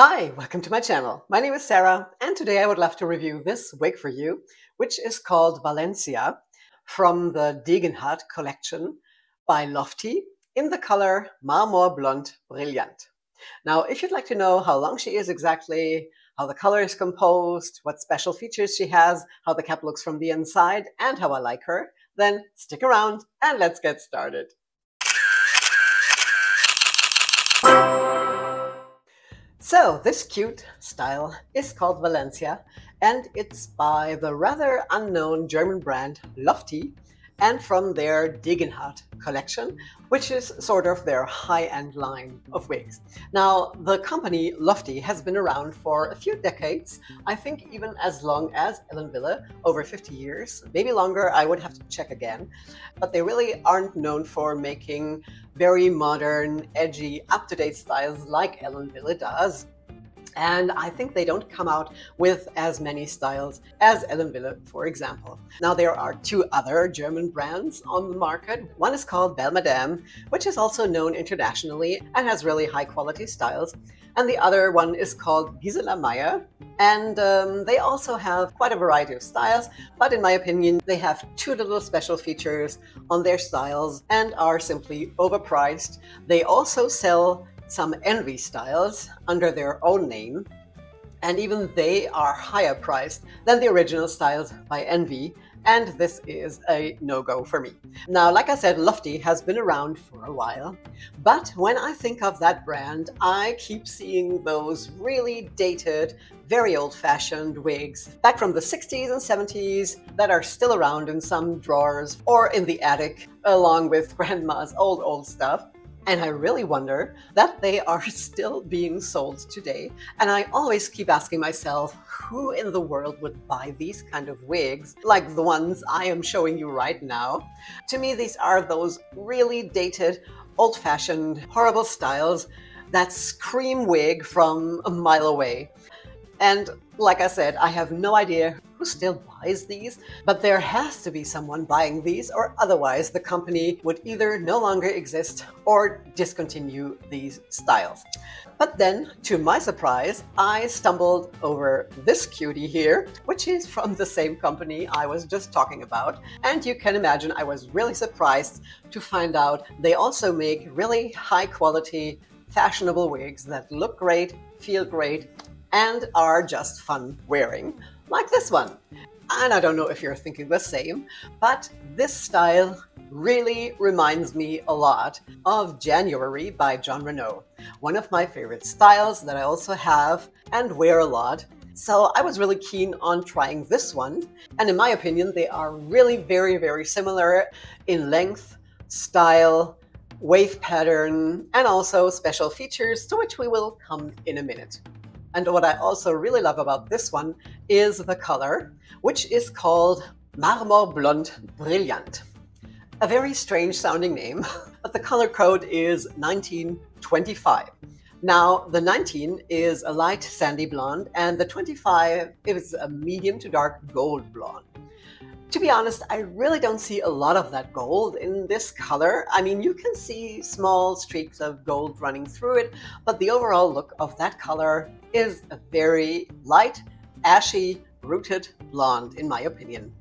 Hi, welcome to my channel. My name is Sarah, and today I would love to review this wig for you, which is called Valencia from the Degenhardt Collection by Lofty in the color Marmorblond Brilliant. Now, if you'd like to know how long she is exactly, how the color is composed, what special features she has, how the cap looks from the inside, and how I like her, then stick around and let's get started. So this cute style is called Valencia, and it's by the rather unknown German brand Lofty and from their Degenhardt collection, which is sort of their high-end line of wigs. Now, the company Lofty has been around for a few decades, I think even as long as Ellen Wille, over 50 years, maybe longer, I would have to check again. But they really aren't known for making very modern, edgy, up-to-date styles like Ellen Wille does. And I think they don't come out with as many styles as Ellen Wille, for example. Now, there are two other German brands on the market. One is called Belle Madame, which is also known internationally and has really high quality styles. And the other one is called Gisela Meyer. And they also have quite a variety of styles, but in my opinion, they have two little special features on their styles and are simply overpriced. They also sell some Envy styles under their own name, and even they are higher priced than the original styles by Envy, and this is a no-go for me. Now, like I said, Lofty has been around for a while, but when I think of that brand, I keep seeing those really dated, very old-fashioned wigs back from the 60s and 70s that are still around in some drawers or in the attic, along with grandma's old stuff. And I really wonder that they are still being sold today. And I always keep asking myself, who in the world would buy these kind of wigs, like the ones I am showing you right now? To me, these are those really dated, old-fashioned, horrible styles that scream wig from a mile away. And like I said, I have no idea who still buys these, but there has to be someone buying these, or otherwise the company would either no longer exist or discontinue these styles. But then, to my surprise, I stumbled over this cutie here, which is from the same company I was just talking about. And you can imagine I was really surprised to find out they also make really high quality, fashionable wigs that look great, feel great, and are just fun wearing, like this one. And I don't know if you're thinking the same, but this style really reminds me a lot of January by Jon Renau, one of my favorite styles that I also have and wear a lot. So I was really keen on trying this one, and in my opinion, they are really very similar in length, style, wave pattern, and also special features, to which we will come in a minute. And what I also really love about this one is the color, which is called Marmorblond Brilliant. A very strange sounding name, but the color code is 1925. Now, the 19 is a light sandy blonde, and the 25 is a medium to dark gold blonde. To be honest, I really don't see a lot of that gold in this color. I mean, you can see small streaks of gold running through it, but the overall look of that color is a very light, ashy, rooted blonde, in my opinion.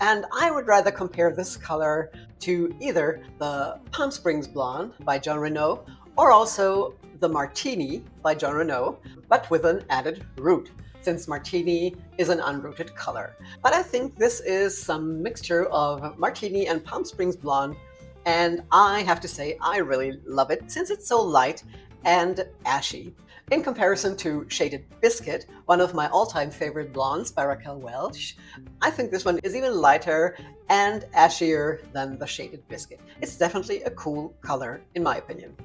And I would rather compare this color to either the Palm Springs Blonde by Jon Renau or also the Martini by Jon Renau, but with an added root, since Martini is an unrooted color. But I think this is some mixture of Martini and Palm Springs Blonde, and I have to say I really love it since it's so light and ashy. In comparison to Shaded Biscuit, one of my all-time favorite blondes by Raquel Welch, I think this one is even lighter and ashier than the Shaded Biscuit. It's definitely a cool color, in my opinion.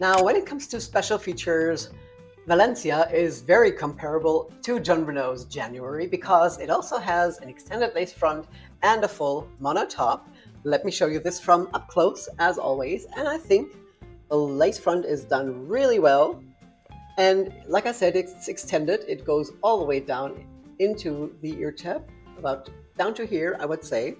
Now, when it comes to special features, Valencia is very comparable to Jon Renau's January because it also has an extended lace front and a full mono top. Let me show you this from up close, as always, and I think the lace front is done really well. And like I said, it's extended. It goes all the way down into the ear tip, about down to here, I would say.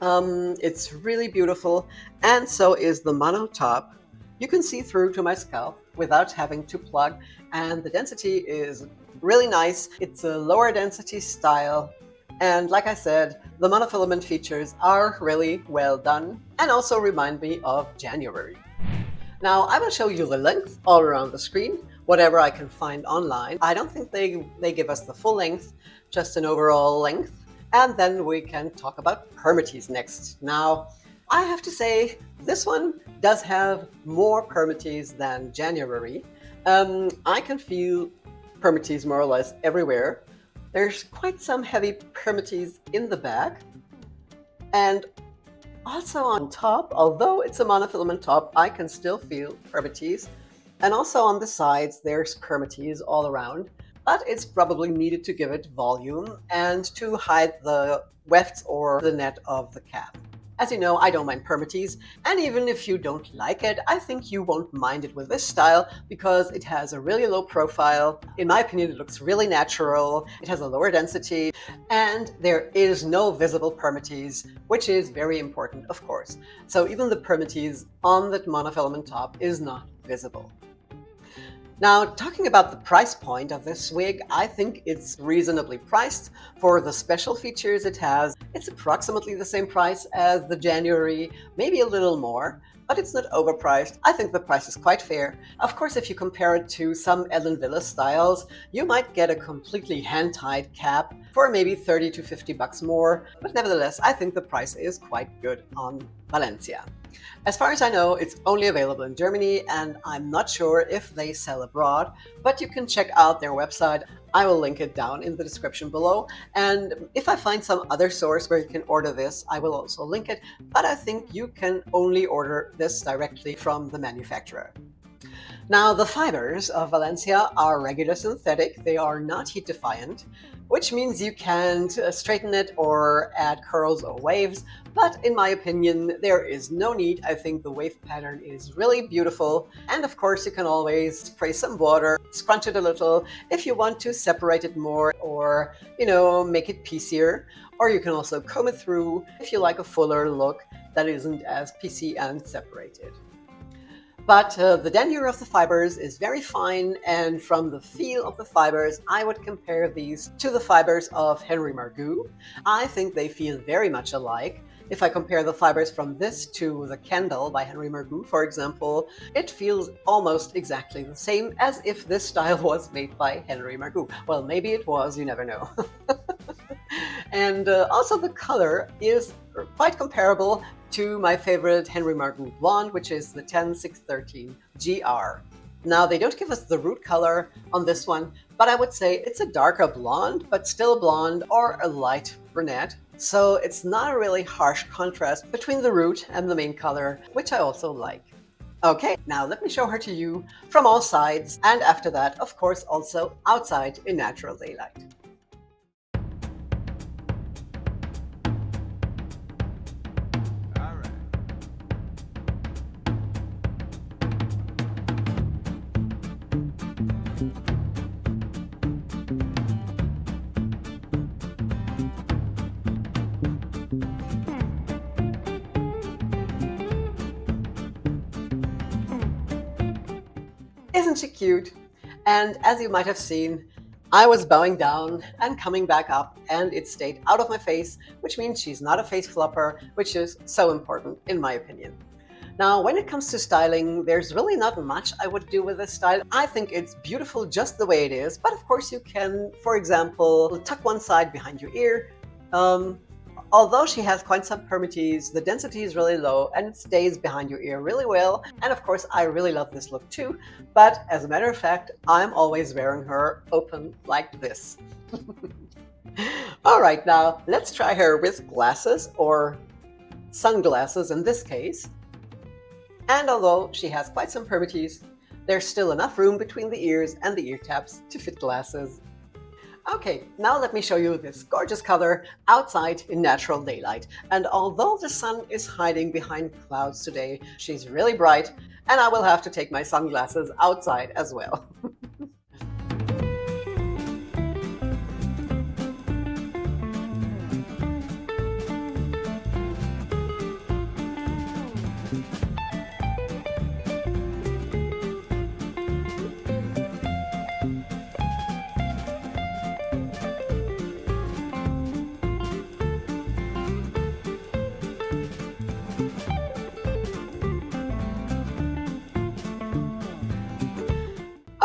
It's really beautiful, and so is the mono top. you can see through to my scalp without having to plug, and the density is really nice. It's a lower density style, and like I said, the monofilament features are really well done and also remind me of January. Now I will show you the length all around the screen, whatever I can find online. I don't think they give us the full length, just an overall length. And then we can talk about permatease next. Now, I have to say, this one does have more permatease than January. I can feel permatease more or less everywhere. There's quite some heavy permatease in the back. And also on top, although it's a monofilament top, I can still feel permatease. And also on the sides, there's permatease all around, but it's probably needed to give it volume and to hide the wefts or the net of the cap. As you know, I don't mind permatease, and even if you don't like it, I think you won't mind it with this style because it has a really low profile. In my opinion, it looks really natural, it has a lower density, and there is no visible permatease, which is very important, of course. So even the permatease on the monofilament top is not visible. Now, talking about the price point of this wig, I think it's reasonably priced for the special features it has. It's approximately the same price as the January, maybe a little more, but it's not overpriced. I think the price is quite fair. Of course, if you compare it to some Ellen Wille styles, you might get a completely hand-tied cap for maybe 30 to 50 bucks more, but nevertheless, I think the price is quite good on Valencia. As far as I know, it's only available in Germany, and I'm not sure if they sell abroad, but you can check out their website. I will link it down in the description below, and if I find some other source where you can order this, I will also link it, but I think you can only order this directly from the manufacturer. Now, the fibers of Valencia are regular synthetic. They are not heat defiant, which means you can't straighten it or add curls or waves. But in my opinion, there is no need. I think the wave pattern is really beautiful. And of course, you can always spray some water, scrunch it a little if you want to separate it more or, make it piecier. Or you can also comb it through if you like a fuller look that isn't as piecey and separated. But the denier of the fibers is very fine, and from the feel of the fibers, I would compare these to the fibers of Henry Margaux. I think they feel very much alike. If I compare the fibers from this to the Candle by Henry Margaux, for example, it feels almost exactly the same as if this style was made by Henry Margaux. Well, maybe it was, you never know. And also the color is quite comparable to my favorite Henry Marmorblond blonde, which is the 10613 GR. Now, they don't give us the root color on this one, but I would say it's a darker blonde, but still blonde, or a light brunette. So it's not a really harsh contrast between the root and the main color, which I also like. Okay, now let me show her to you from all sides, and after that, of course, also outside in natural daylight. Isn't she cute? And as you might have seen, I was bowing down and coming back up, and it stayed out of my face, which means she's not a face flopper, which is so important in my opinion. Now, when it comes to styling, there's really not much I would do with this style. I think it's beautiful just the way it is, but of course you can, for example, tuck one side behind your ear. Although she has quite some permatease, the density is really low and it stays behind your ear really well. And of course, I really love this look too. But as a matter of fact, I'm always wearing her open like this. All right, now let's try her with glasses, or sunglasses in this case. And although she has quite some permatease, there's still enough room between the ears and the ear tabs to fit glasses. Okay, now let me show you this gorgeous color outside in natural daylight. And although the sun is hiding behind clouds today, she's really bright, and I will have to take my sunglasses outside as well.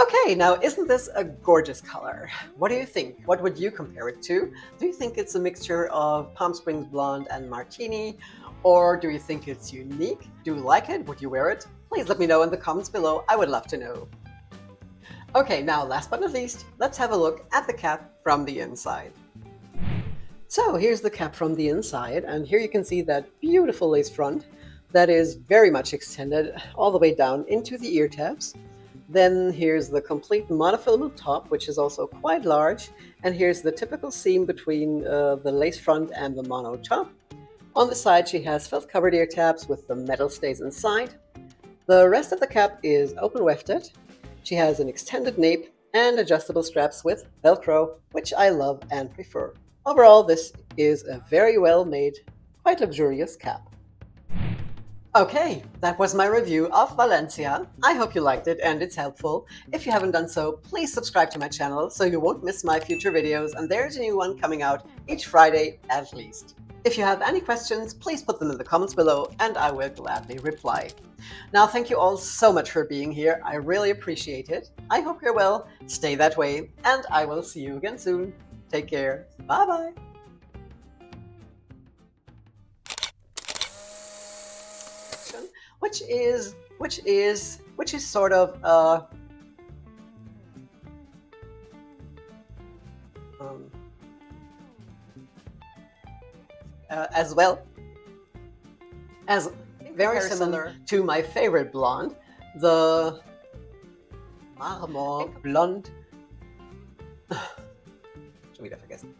Okay, now isn't this a gorgeous color? What do you think? What would you compare it to? Do you think it's a mixture of Palm Springs Blonde and Martini? Or do you think it's unique? Do you like it? Would you wear it? Please let me know in the comments below. I would love to know. Okay, now last but not least, let's have a look at the cap from the inside. So here's the cap from the inside, and here you can see that beautiful lace front that is very much extended all the way down into the ear tabs. Then here's the complete monofilament top, which is also quite large. And here's the typical seam between the lace front and the mono top. On the side, she has felt-covered ear tabs with the metal stays inside. The rest of the cap is open wefted. She has an extended nape and adjustable straps with Velcro, which I love and prefer. Overall, this is a very well-made, quite luxurious cap. Okay, that was my review of Valencia. I hope you liked it and it's helpful. If you haven't done so, please subscribe to my channel so you won't miss my future videos, and there's a new one coming out each Friday at least. If you have any questions, please put them in the comments below and I will gladly reply. Now, thank you all so much for being here. I really appreciate it. I hope you're well, stay that way, and I will see you again soon. Take care. Bye-bye. Which is sort of as well as very similar to my favorite blonde, the Marmorblond. Schon wieder vergessen.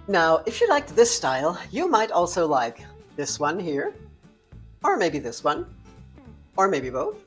Now, if you liked this style, you might also like this one here, or maybe this one, or maybe both.